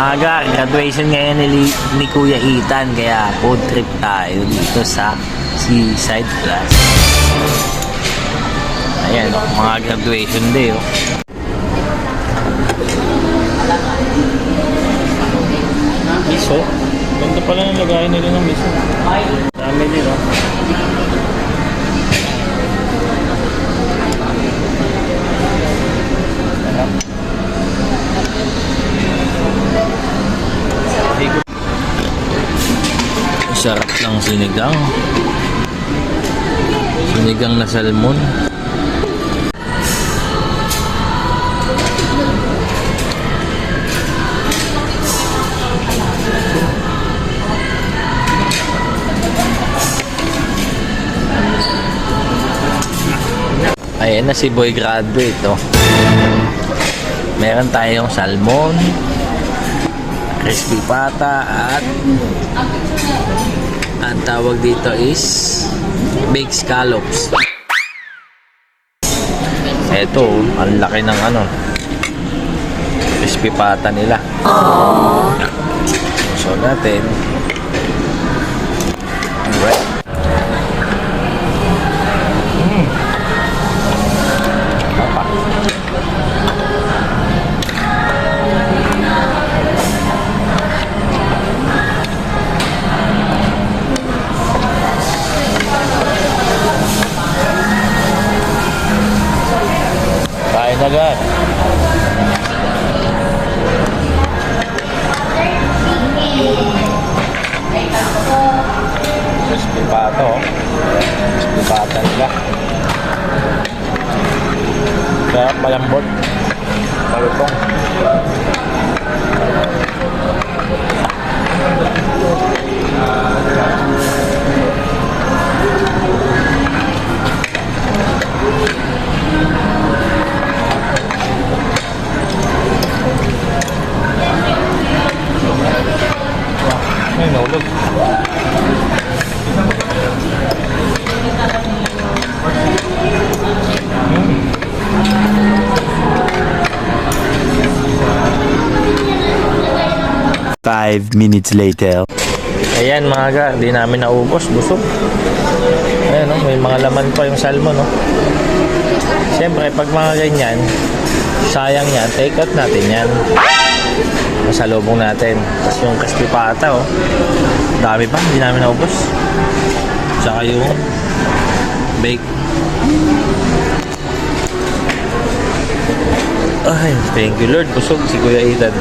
Mga graduation ngayon ni Kuya Ethan, kaya food trip tayo dito sa Seaside Plus. Ayan, mga graduation day, oh. Miso? Ganda pala ng lagayan nila ng miso. Dami nila. Sarap lang sinigang. Sinigang na salmon. Ayan na si Boy graduate, oh. Meron tayong salmon, crispy pata, at ang tawag dito is baked scallops. Eto, ang laki ng crispy pata nila. So natin. Alright. Papa. Kain agad. Crispy pata, oh. Crispy pata nila. Sarap, malambot. Malutong. Ay, naulog. 5 minutes later. Ayan mga di namin naubos, busog. Ayan, no? May mga laman pa yung salmon, no? Siyempre, pag mga ganyan, sayang yan, take out natin yan. Masalubong natin. Tapos yung crispy pata, oh. Dami pa, hindi namin naubos. Tsaka yung bake. Ay, thank you Lord, busog si Kuya Ethan.